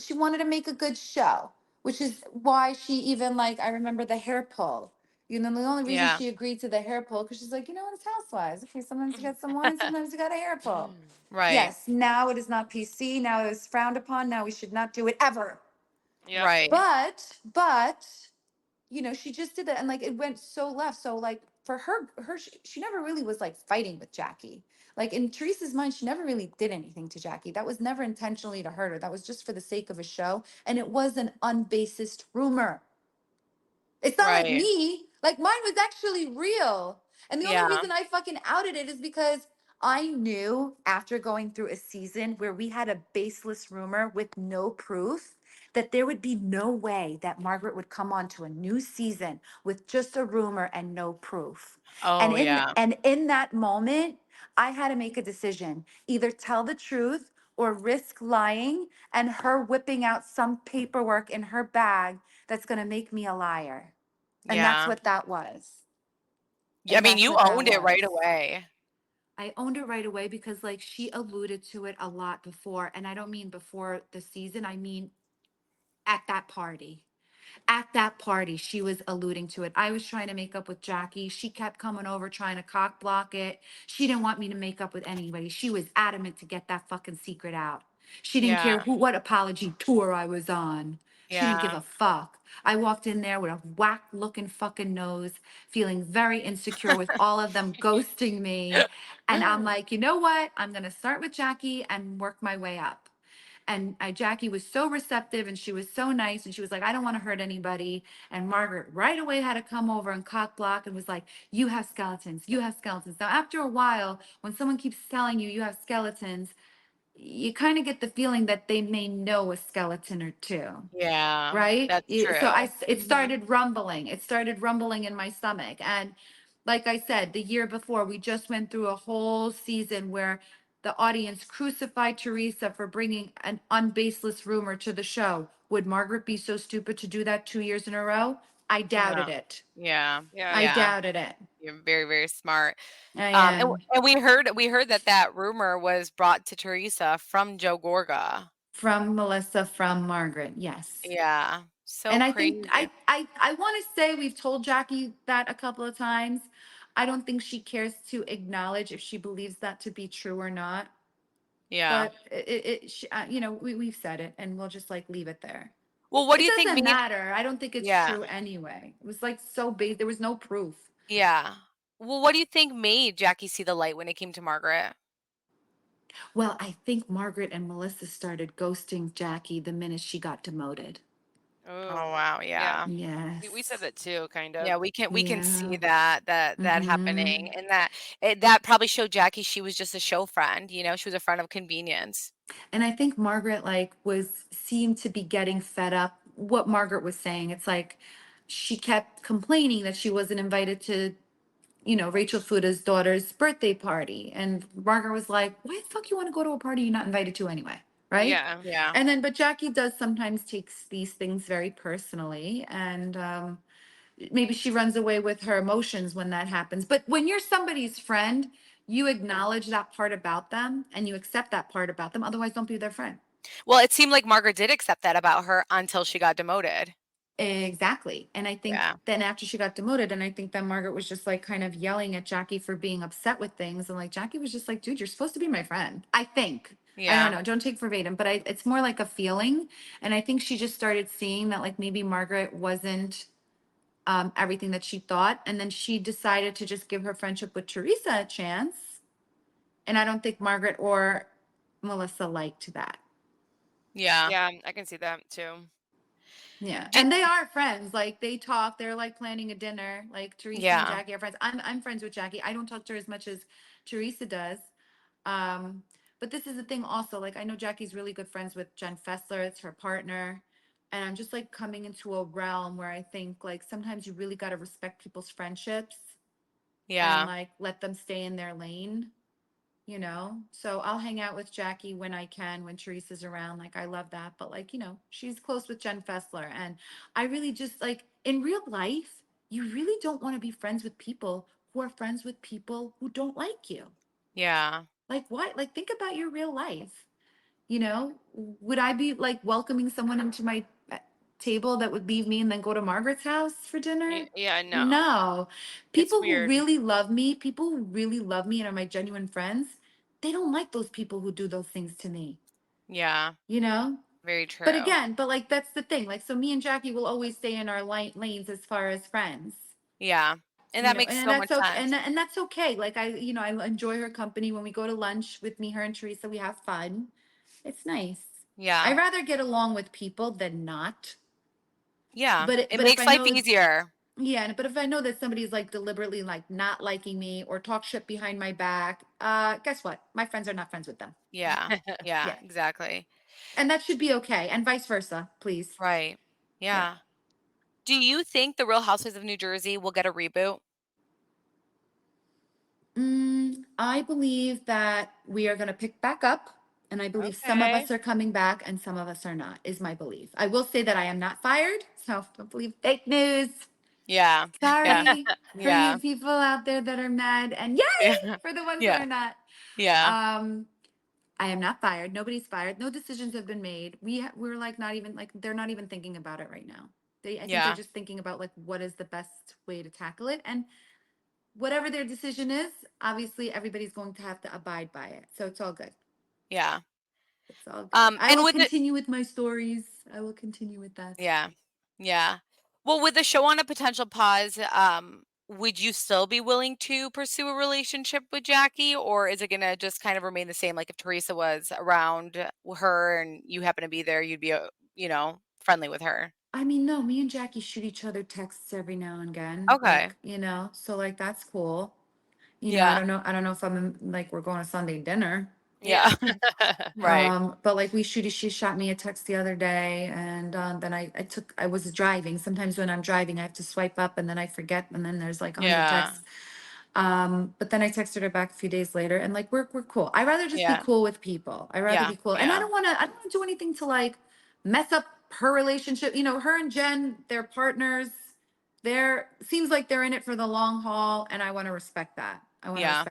she wanted to make a good show, which is why she even like, I remember the hair pull. You know, the only reason Yeah. she agreed to the hair pull because she's like, you know what, it's Housewives. Okay, sometimes you get some wine, sometimes you got a hair pull. Right. Yes, now it is not PC. Now it is frowned upon. Now we should not do it ever. Yep. Right. But, you know, she just did that, and like it went so left. So like for her, she never really was like fighting with Jackie. Like in Teresa's mind, she never really did anything to Jackie. That was never intentionally to hurt her. That was just for the sake of a show, and it was an unbasis rumor. It's not like Right. me. Like mine was actually real. And the only Yeah. reason I fucking outed it is because I knew after going through a season where we had a baseless rumor with no proof that there would be no way that Margaret would come on to a new season with just a rumor and no proof. And Oh, yeah. in that moment, I had to make a decision. Either tell the truth or risk lying and her whipping out some paperwork in her bag that's going to make me a liar. And that's Yeah. what that was. Yeah, I And mean, that's you what that owned it was. right away. I owned it right away because, like, she alluded to it a lot before. And I don't mean before the season, I mean at that party. At that party, she was alluding to it. I was trying to make up with Jackie. She kept coming over trying to cock block it. She didn't want me to make up with anybody. She was adamant to get that fucking secret out. She didn't care Yeah. what apology tour I was on. She didn't give Yeah. a fuck. I walked in there with a whack looking fucking nose, feeling very insecure with all of them ghosting me. And I'm like, you know what? I'm going to start with Jackie and work my way up. And Jackie was so receptive and she was so nice. And she was like, I don't want to hurt anybody. And Margaret right away had to come over and cock block and was like, you have skeletons. You have skeletons. Now, after a while, when someone keeps telling you you have skeletons, you kind of get the feeling that they may know a skeleton or two. Yeah. Right? That's So true. it started rumbling. It started rumbling in my stomach. And like I said, the year before, we just went through a whole season where the audience crucified Teresa for bringing an unbaseless rumor to the show. Would Margaret be so stupid to do that 2 years in a row? I No. doubted it. Yeah. Yeah. I Yeah. doubted it. You're very, very smart. I And am. we heard that rumor was brought to Teresa from Joe Gorga. From Melissa, from Margaret. Yes. Yeah. So And I think crazy. I want to say we've told Jackie that a couple of times. I don't think she cares to acknowledge if she believes that to be true or not. Yeah. But you know, we've said it and we'll just like leave it there. Well, what do It you think doesn't made matter. I don't think it's Yeah. true anyway. It was like so big. There was no proof. Yeah. Well, what do you think made Jackie see the light when it came to Margaret? Well, I think Margaret and Melissa started ghosting Jackie the minute she got demoted. Oh, Oh, wow, yeah. yeah. We said Yes. that too, kind Yeah, of. we can see Yeah. that Mm-hmm. happening, and that probably showed Jackie she was just a show friend, she was a friend of convenience. And I think Margaret like was seemed to be getting fed up what Margaret was saying. It's like she kept complaining that she wasn't invited to, Rachel Fuda's daughter's birthday party. And Margaret was like, why the fuck you want to go to a party you're not invited to anyway? Right. Yeah. Yeah. And then, but Jackie does sometimes takes these things very personally. And maybe she runs away with her emotions when that happens. But when you're somebody's friend, you acknowledge that part about them and you accept that part about them. Otherwise, don't be their friend. Well, it seemed like Margaret did accept that about her until she got demoted. Exactly. And I think Yeah. then after she got demoted, and I think that Margaret was just like kind of yelling at Jackie for being upset with things. And like Jackie was just like, dude, you're supposed to be my friend. I think. I Yeah. don't know. Don't take verbatim, but it's more like a feeling. And I think she just started seeing that like maybe Margaret wasn't everything that she thought. And then she decided to just give her friendship with Teresa a chance. And I don't think Margaret or Melissa liked that. Yeah. Yeah, I can see that too. Yeah. Did, And they are friends. Like they talk, they're like planning a dinner. Like Teresa and yeah. Jackie are friends. I'm friends with Jackie. I don't talk to her as much as Teresa does. Um, but this is the thing also. Like I know Jackie's really good friends with Jen Fessler, it's her partner. And I'm just like coming into a realm where I think like sometimes you really gotta respect people's friendships and Yeah. like let them stay in their lane. So I'll hang out with Jackie when I can, when Teresa's around. Like, I love that. But, like, she's close with Jen Fessler. And I really just like in real life, you really don't want to be friends with people who are friends with people who don't like you. Yeah. Like, what? Like, think about your real life. Would I be like welcoming someone into my table that would leave me and then go to Margaret's house for dinner? Yeah, no. No. It's People who weird. really love me, people who really love me and are my genuine friends, they don't like those people who do those things to me, Yeah. you know? Very true. But again, like that's the thing. Like, so me and Jackie will always stay in our lanes as far as friends. Yeah. And that makes And so much that's okay. sense. And that's okay. Like I enjoy her company when we go to lunch with me, her and Teresa, we have fun. It's nice. Yeah. I rather get along with people than not. Yeah. But It but if makes I life know, easier. yeah, but if I know that somebody's like deliberately like not liking me or talk shit behind my back, guess what? My friends are not friends with them. Yeah. Yeah, Yeah. exactly. And that should be okay. And vice versa, please. Right. Yeah. Yeah. Do you think the Real Housewives of New Jersey will get a reboot? I believe that we are going to pick back up. And I believe some of Okay. us are coming back and some of us are not, is my belief. I will say that I am not fired. So don't believe fake news. Yeah. Yeah. Sorry for Yeah. you people out there that are mad. And yay Yeah. for the ones that Yeah. are not. Yeah. I am not fired. Nobody's fired. No decisions have been made. We're like not even like they're not even thinking about it right now. I think they're Yeah. just thinking about like what is the best way to tackle it. And whatever their decision is, obviously everybody's going to have to abide by it. So it's all good. Yeah. It's all good. I And will with the continue with my stories. I will continue with that. yeah. Yeah. Well, with the show on a potential pause, would you still be willing to pursue a relationship with Jackie, or is it gonna just kind of remain the same? Like if Teresa was around her and you happen to be there, you'd be, friendly with her. I mean, no, me and Jackie shoot each other texts every now and again. Okay. Like, so like that's cool. I Yeah. don't know. I don't know if like we're going to Sunday dinner. Yeah. Yeah. Right. But like she shot me a text the other day and then I was driving. Sometimes when I'm driving, I have to swipe up and then I forget and then there's like 100 Yeah. texts. But then I texted her back a few days later and like we're cool. I rather just be Yeah. cool with people. I rather Yeah. be cool. And Yeah. I don't want to do anything to like mess up her relationship. Her and Jen, they're partners. Seems like they're in it for the long haul and I want to respect that. Yeah.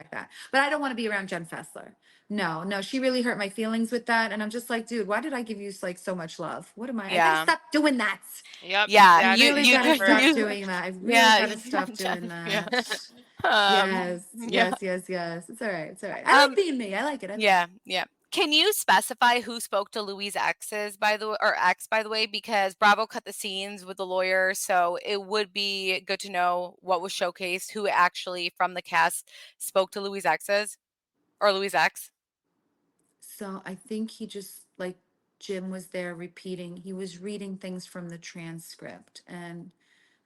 But I don't want to be around Jen Fessler. No, she really hurt my feelings with that. And I'm just like, dude, why did I give you like so much love? What am I? I gotta Yeah. stop doing that. Yep, Yeah. I exactly, really gotta Jennifer. stop doing that. I really Yeah. gotta stop doing Yeah. that. Um, Yes, yeah. yes, yes, yes. It's all right. It's all right. I like Um, being me. I like it. yeah. Yeah. Can you specify who spoke to Louie's exes, by the way, or ex, by the way, because Bravo cut the scenes with the lawyer, so it would be good to know what was showcased, who actually from the cast spoke to Louie's exes or Louie's ex. So I think he just like Jim was there repeating. He was reading things from the transcript, and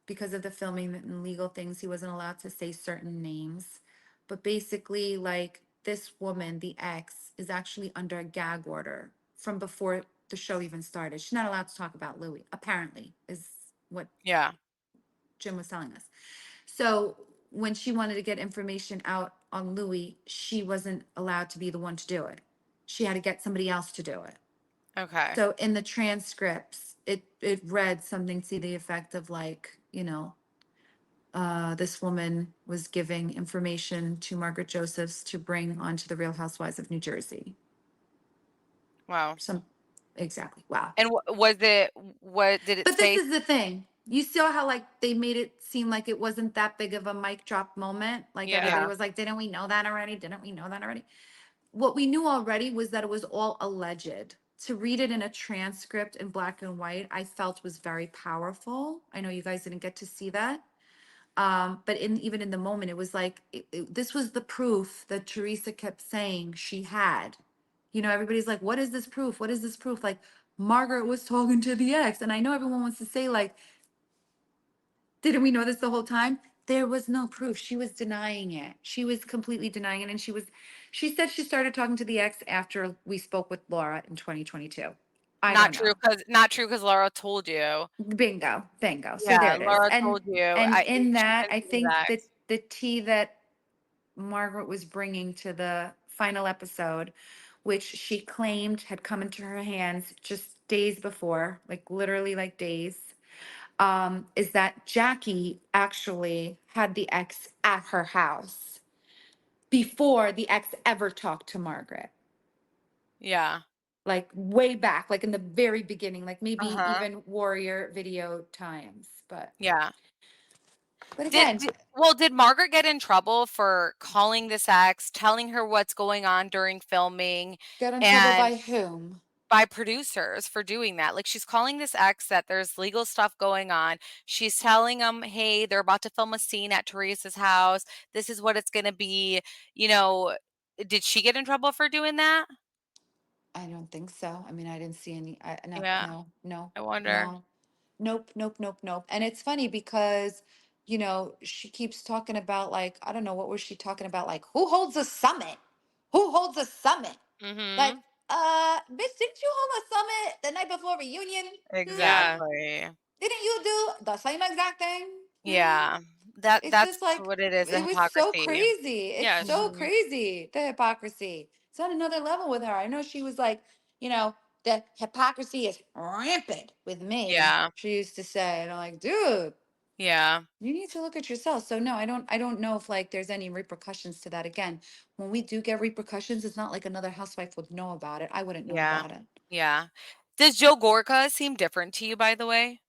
because of the filming and legal things, he wasn't allowed to say certain names. But basically, like this woman, the ex, is actually under a gag order from before the show even started. She's not allowed to talk about Louie, apparently, is what Yeah. Jim was telling us. So when she wanted to get information out on Louie, she wasn't allowed to be the one to do it. She had to get somebody else to do it. Okay. So in the transcripts, it read something to the effect of like, this woman was giving information to Margaret Josephs to bring onto the Real Housewives of New Jersey. Wow. Exactly. Wow. And what did it But this say? is the thing. You saw how like they made it seem like it wasn't that big of a mic drop moment. Like Yeah. everybody Yeah. was like, didn't we know that already? Didn't we know that already? What we knew already was that it was all alleged. To read it in a transcript in black and white, I felt was very powerful. I know you guys didn't get to see that. But even in the moment, it was like this was the proof that Teresa kept saying she had. Everybody's like, what is this proof? What is this proof? Like, Margaret was talking to the ex. And I know everyone wants to say, like, didn't we know this the whole time? There was no proof. She was denying it. She was completely denying it. And she said she started talking to the ex after we spoke with Laura in 2022. I Not don't true know. because Laura told you. Bingo, bingo. So there Yeah, it is. Laura And told you. and in She that, didn't I see think that. that the tea that Margaret was bringing to the final episode, which she claimed had come into her hands just days before, like literally like days, is that Jackie actually had the ex at her house before the ex ever talked to Margaret. Yeah. Like way back, like in the very beginning, like maybe Uh-huh. even Warrior video times. But Yeah. Did, again, did well, did Margaret get in trouble for calling this ex, telling her what's going on during filming, get in trouble and by whom? by producers for doing that? Like, she's calling this ex that there's legal stuff going on. She's telling them, hey, they're about to film a scene at Teresa's house. This is what it's going to be. You know, did she get in trouble for doing that? I don't think so. I mean, I didn't see any. No, Yeah, no, no, I wonder. no. Nope, nope, nope, nope. And it's funny because, she keeps talking about like, I don't know, what was she talking about? Like, who holds a summit? Who holds a summit? Like, Mm-hmm. bitch, didn't you hold a summit the night before reunion? Hmm? Yeah. Exactly. Didn't you do the same exact thing? Hmm? Yeah. That It's that's just like, what it is, the it was so hypocrisy. crazy. It's Yes. so Mhm. crazy, the hypocrisy. It's on another level with her. I know she was like, the hypocrisy is rampant with me, Yeah. she used to say. And I'm like, dude, Yeah. you need to look at yourself. So no, I don't know if like there's any repercussions to that. Again, when we do get repercussions, it's not like another housewife would know about it. I wouldn't know Yeah. about it. Yeah. Does Joe Gorga seem different to you, by the way?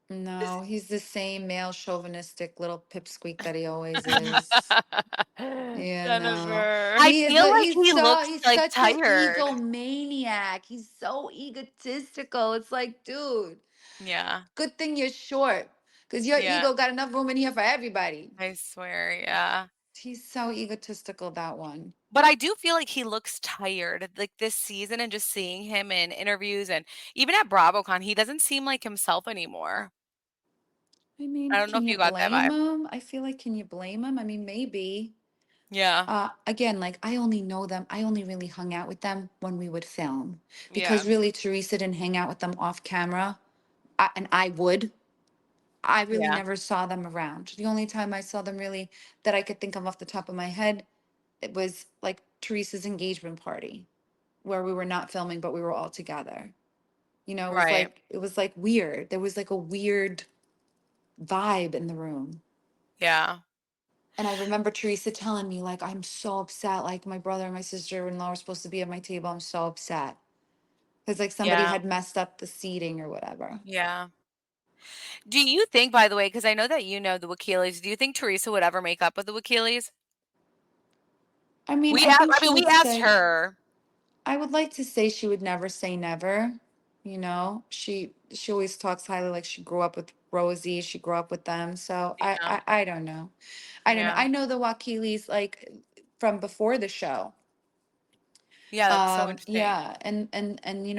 No, he's the same male chauvinistic little pipsqueak that he always is. Jennifer. I He is, feel but like he looks, he's like, such an tired. egomaniac. He's so egotistical. It's like, dude, Yeah. good thing you're short, because your Yeah. ego got enough room in here for everybody. I swear, yeah. He's so egotistical, that one. But I do feel like he looks tired, like, this season, and just seeing him in interviews and even at BravoCon, he doesn't seem like himself anymore. I I mean, don't know can if you you got that blame vibe. him? I feel like, can you blame him? I mean, maybe. Yeah. Again, like I only know them. I only really hung out with them when we would film, Yeah. because really Teresa didn't hang out with them off camera, and I would. I really Yeah. never saw them around. The only time I saw them really that I could think of off the top of my head, it was like Teresa's engagement party, where we were not filming, but we were all together. Right. It was like weird. There was like a weird vibe in the room. Yeah. And I remember Teresa telling me, like, I'm so upset. Like, my brother and my sister-in-law were supposed to be at my table. I'm so upset. Because, like, somebody Yeah. had messed up the seating or whatever. Yeah. Do you think, by the way, because I know that you know the Wakiles, do you think Teresa would ever make up with the Wakiles? I mean, I think she We would asked say, her. I would like to say she would never say never. She always talks highly, like she grew up with Rosie, she grew up with them. So Yeah. I don't know. I don't know. Yeah. I know the Wakilis like from before the show. Yeah, that's so interesting. Yeah, and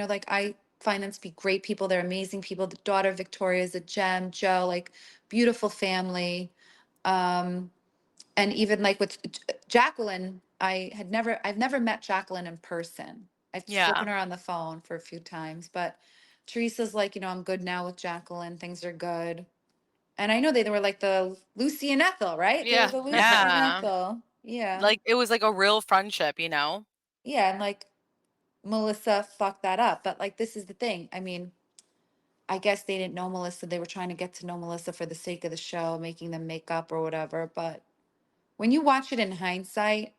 like I find them to be great people. They're amazing people. The daughter Victoria is a gem. Joe, like beautiful family. Um, and even like with Jacqueline, I've never met Jacqueline in person. I've spoken Yeah. to her on the phone for a few times, but Teresa's like, I'm good now with Jacqueline. Things are good. And I know they were like the Lucy and Ethel, right? They were Yeah. the Lucy and Yeah. Ethel. Yeah. Like, it was like a real friendship, you know? Yeah. And like Melissa fucked that up. But like, this is the thing. I mean, I guess they didn't know Melissa. They were trying to get to know Melissa for the sake of the show, making them make up or whatever. But when you watch it in hindsight,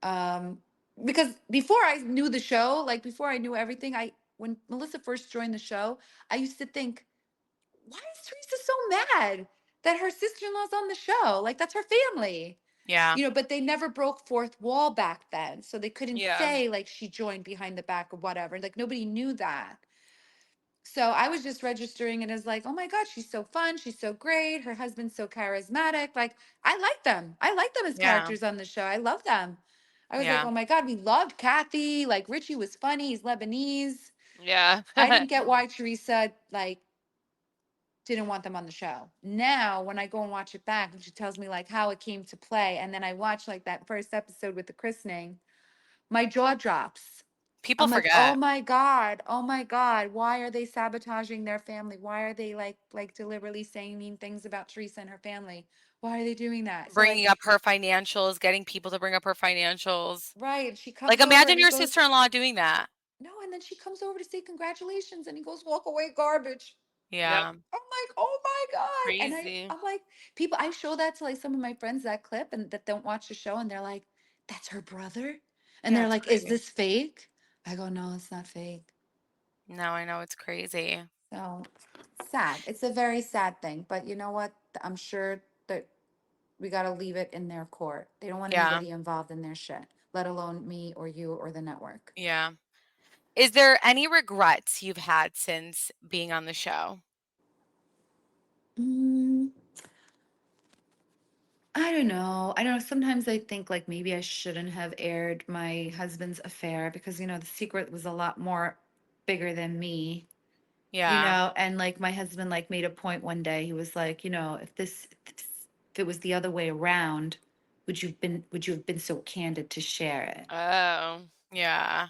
um, because before I knew the show, like before I knew everything, when Melissa first joined the show, I used to think, why is Teresa so mad that her sister-in-law's on the show? Like that's her family. Yeah. But they never broke fourth wall back then. So they couldn't Yeah. say like she joined behind the back or whatever. Like nobody knew that. So I was just registering it as like, oh my God, she's so fun. She's so great. Her husband's so charismatic. Like I like them. I like them as Yeah. characters on the show. I love them. I was like, Yeah. oh my God, we loved Kathy. Like Richie was funny. He's Lebanese. Yeah. I didn't get why Teresa like didn't want them on the show. Now, when I go and watch it back, and she tells me like how it came to play, and then I watch like that first episode with the christening, my jaw drops. People I'm like, oh forget. my God, why are they sabotaging their family? Why are they like deliberately saying mean things about Teresa and her family? Why are they doing that? So Bringing up her financials, getting people to bring up her financials. right, she Like, comes over imagine and he your goes, sister-in-law doing that. no, and then she comes over to say congratulations, and he goes, walk away, garbage. Yep. Yeah. I'm like, oh my God. And Crazy. I'm like, people, I show that to like some of my friends, that clip, and that don't watch the show, and they're like, that's her brother. And Yeah, they're it's like, is crazy. this fake? I go, no, it's not fake. No, I know, it's crazy. So sad. It's a very sad thing. But you know what? I'm sure that we got to leave it in their court. They don't want Yeah. anybody involved in their shit, let alone me or you or the network. Yeah. Is there any regrets you've had since being on the show? Mm, I don't know. I don't know. Sometimes I think like maybe I shouldn't have aired my husband's affair because, the secret was a lot more bigger than me, Yeah. and like my husband like made a point one day. He was like, if it was the other way around, would you have been so candid to share it? Oh. Yeah.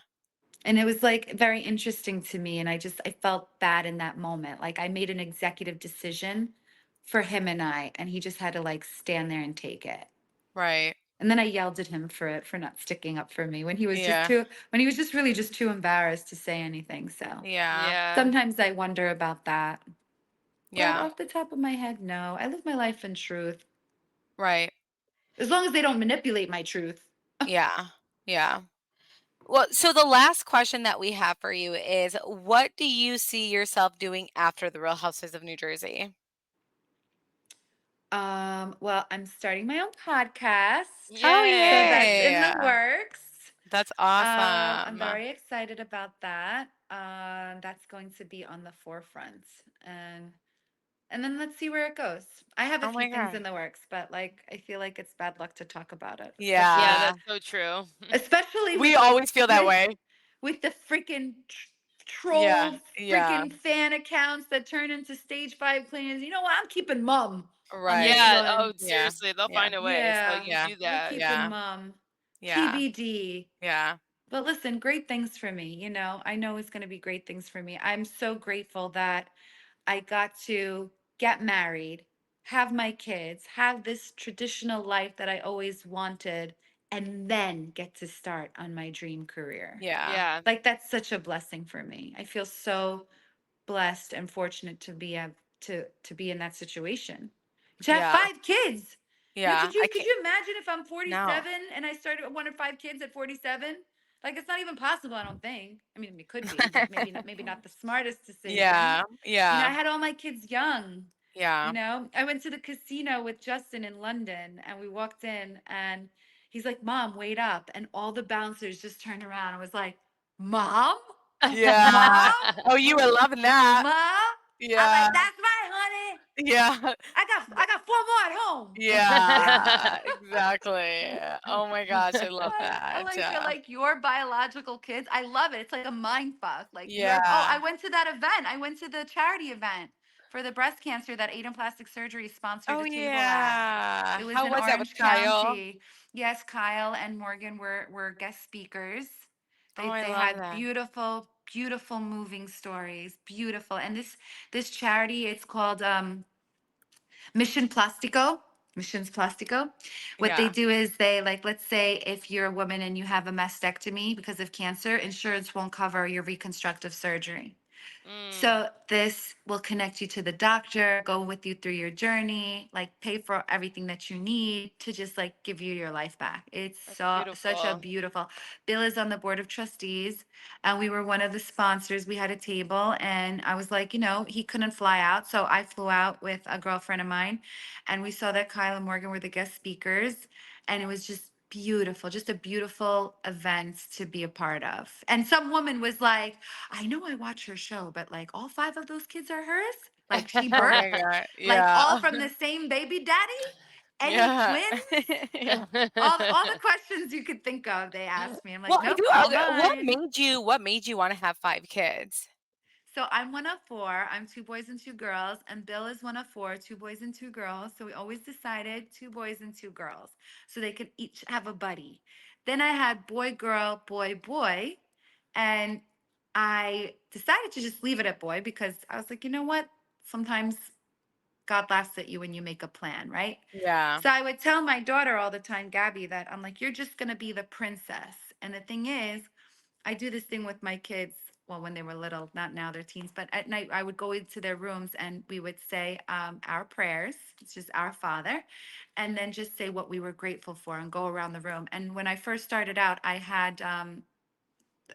And it was like very interesting to me. And I felt bad in that moment. Like I made an executive decision for him and he just had to like stand there and take it. Right. And then I yelled at him for it, for not sticking up for me when Yeah. when he was just really just too embarrassed to say anything. So Yeah. Yeah. sometimes I wonder about that. But Yeah. off the top of my head, no. I live my life in truth. Right. As long as they don't manipulate my truth. Yeah. Yeah. Well, so the last question that we have for you is what do you see yourself doing after the Real Housewives of New Jersey? Well, I'm starting my own podcast. Oh, So Yay. that's in yay. the works. That's I'm awesome. very excited about that. That's going to be on the forefront, and then let's see where it goes. I have a Oh few my things God. in the works, but like I feel like it's bad luck to talk about it, Yeah, Yeah. that's so true. especially We with those always feel that way. with the freaking Yeah. troll Yeah. freaking fan accounts that turn into stage five cleaners. You know what? I'm keeping mum on this Right. Yeah. Oh, one. Yeah. seriously, they'll Yeah. find a way. So Yeah, you Yeah. do we're that. keeping Yeah. mum. Yeah. TBD. Yeah. But listen, great things for me. I know it's going to be great things for me. I'm so grateful that I got to get married, have my kids, have this traditional life that I always wanted, and then get to start on my dream career. Yeah. Yeah. Like that's such a blessing for me. I feel so blessed and fortunate to be in that situation. To have Yeah. 5 kids. Yeah. I Could can't. you imagine if I'm No. 47 and I started wanted 5 kids at 47? Like it's not even possible, I don't think. I mean, it could be, but maybe not the smartest decision. Yeah. Yeah. I had all my kids young. Yeah. I went to the casino with Justin in London and we walked in and he's like, "Mom, wait up." And all the bouncers just turned around and was like, "Mom? Yeah. Mom? Oh, you were loving that. Mom?" I'm Yeah. like, "That's right, honey. Yeah. I got 4 more at home." Yeah. Exactly. Oh my gosh, I love I'm that. like, you're like your biological kids. I love it. It's like a mind fuck. Like Yeah. I went to that event. I went to the charity event for the breast cancer that Aiden Plastic Surgery sponsored Oh a table at. yeah. It was How in was that with Orange Kyle? County. Yes, Kyle and Morgan were guest speakers. Oh, I They love had that. beautiful, beautiful moving stories. Beautiful. And this charity, it's called Mission Plastico. Missions Plastico. What they Yeah. do is they, like, let's say if you're a woman and you have a mastectomy because of cancer, insurance won't cover your reconstructive surgery. Mm, So this will connect you to the doctor, go with you through your journey, like pay for everything that you need to just like give you your life back. It's that's such a beautiful. beautiful. Bill is on the board of trustees, and we were one of the sponsors. We had a table, and I was like, he couldn't fly out, so I flew out with a girlfriend of mine, and we saw that Kyle and Morgan were the guest speakers, and it was just a beautiful event to be a part of. And some woman was like, I know I watch her show, but like all five of those kids are hers? Like she Oh my birthed? God. Like all Yeah. from the same baby daddy? Any Yeah. twins? Yeah. All the questions you could think of, they asked me. I'm Well, like, I nope, do. all What mine. made you want to have 5 kids? So I'm one of four. I'm two boys and two girls, and Bill is one of four, two boys and two girls. So we always decided two boys and two girls, so they could each have a buddy. Then I had boy, girl, boy, boy, and I decided to just leave it at boy because I was like, you know what? Sometimes God laughs at you when you make a plan, right? Yeah. So I would tell my daughter all the time, Gabby, that I'm like, you're just gonna be the princess. And the thing is, I do this thing with my kids. Well, when they were little, not now, they're teens, but at night I would go into their rooms and we would say our prayers, it's just our Father, and then just say what we were grateful for and go around the room. And when I first started out, I had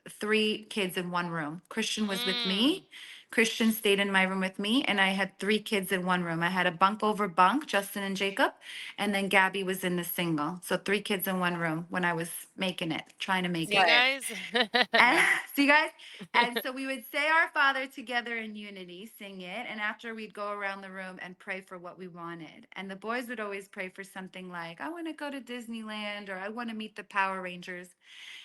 three kids in one room. Christian was with mm. me. Christian stayed in my room with me, and I had three kids in one room. I had a bunk over bunk, Justin and Jacob, and then Gabby was in the single. So three kids in one room when I was making it, trying to make See, it. Right. guys? And see you guys. And so we would say our Father together in unity, sing it, and after we'd go around the room and pray for what we wanted. And the boys would always pray for something like, I want to go to Disneyland, or I want to meet the Power Rangers.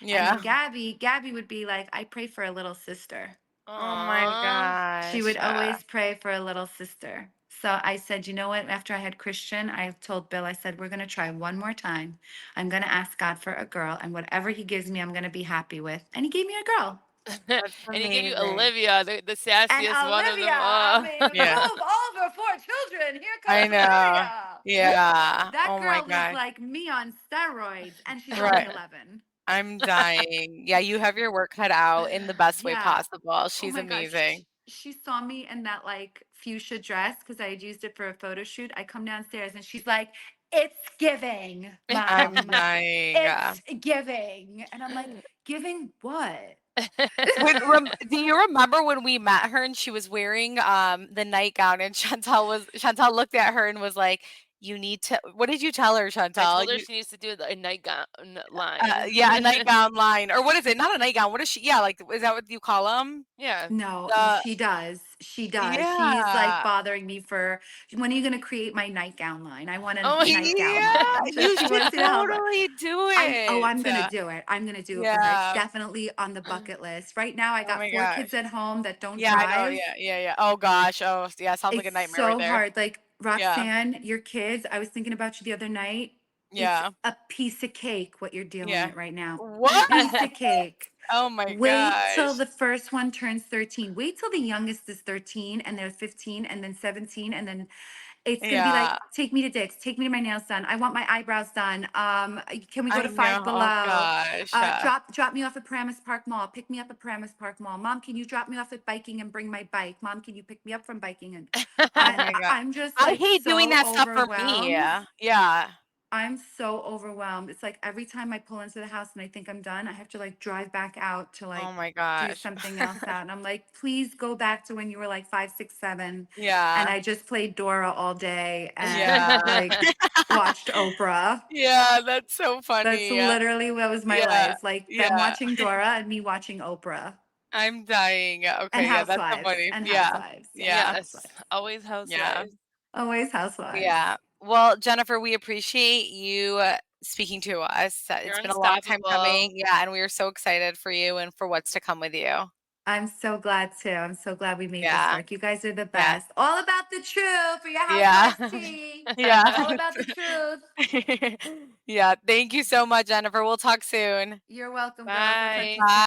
And then Yeah. Gabby would be like, I pray for a little sister. Oh my Aw. She gosh. would always pray for a little sister. So I said, you know what? After I had Christian, I told Bill, I said, we're going to try one more time. I'm going to ask God for a girl, and whatever he gives me, I'm going to be happy with. And he gave me a girl. That's And he gave you amazing. Olivia, the And sassiest one of Olivia, them I all. mean, Yeah. of all the four children, here I comes know. Olivia. Yeah. That Oh my girl is gosh. like me on steroids, and she's only Right. 11. I'm dying. Yeah, you have your work cut out in the best way Yeah. possible. Oh She's my gosh. amazing. She saw me in that like fuchsia dress because I had used it for a photo shoot. I come downstairs and she's like, it's giving, I'm mom. dying. It's giving. And I'm like, giving what? Do you remember when we met her and she was wearing the nightgown and Chantal looked at her and was like, "You need to." What did you tell her, I Chantal? told her she needs to do a nightgown line. Yeah, a nightgown line, or what is it? Not a nightgown. What is she? Yeah, like is that what you call them? Yeah. No, The she does. She does. She's like Yeah. bothering me for when are you going to create my nightgown line? I want a Oh my nightgown Yeah, line. So you she should wants me to help her. totally do I'm it. gonna do it. I'm gonna do it for her. It's Yeah. definitely on the bucket list. Right now, I Oh got my four kids gosh. at home that don't Yeah, I know. drive. Yeah, yeah, yeah. Oh gosh. Oh, yeah. Sounds like a It's nightmare right so there. hard. Like Yeah. Roxanne, your kids, I was thinking about you the other night. It's Yeah. a piece of cake what you're dealing Yeah. with right now. What? Piece of cake. Oh my Wait till gosh. the first one turns 13. Wait till the youngest is 13 and they're 15 and then 17 and then it's gonna be like, Yeah, take me to Dick's, take me to my nails done. I want my eyebrows done. Can we go I to know. Five Oh Below? gosh. Drop me off at Paramus Park Mall. Pick me up at Paramus Park Mall. Mom, can you drop me off at biking and bring my bike? Mom, can you pick me up from biking? And Oh my god. I'm just I like hate doing so that stuff for me. overwhelmed. Yeah. I'm so overwhelmed. It's like every time I pull into the house and I think I'm done, I have to like drive back out to Oh like my do gosh. something else out. And I'm like, please go back to when you were like 5, 6, 7. And Yeah. I just played Dora all day and Yeah. like watched Oprah. Yeah, that's so That's funny. literally what was my Yeah. life. Like them Yeah. watching Dora and me watching Oprah I'm dying. and Okay, yeah, that's so Housewives funny. and Yeah. Housewives. Yes, Yeah. Yes. Housewives. Always Yeah. housewives. Always Housewives. Yeah. Well, Jennifer, we appreciate you speaking to us. You're It's been a long time unstoppable. coming. Yeah, and we are so excited for you and for what's to come with you. I'm so glad too. I'm so glad we made this Yeah. work. You guys are the Yeah. best. All about the truth for your Yeah. housewives tea. Yeah. All about the truth. Yeah. Thank you so much, Jennifer. We'll talk soon. You're welcome, girl. We'll talk to you Bye. soon. Bye.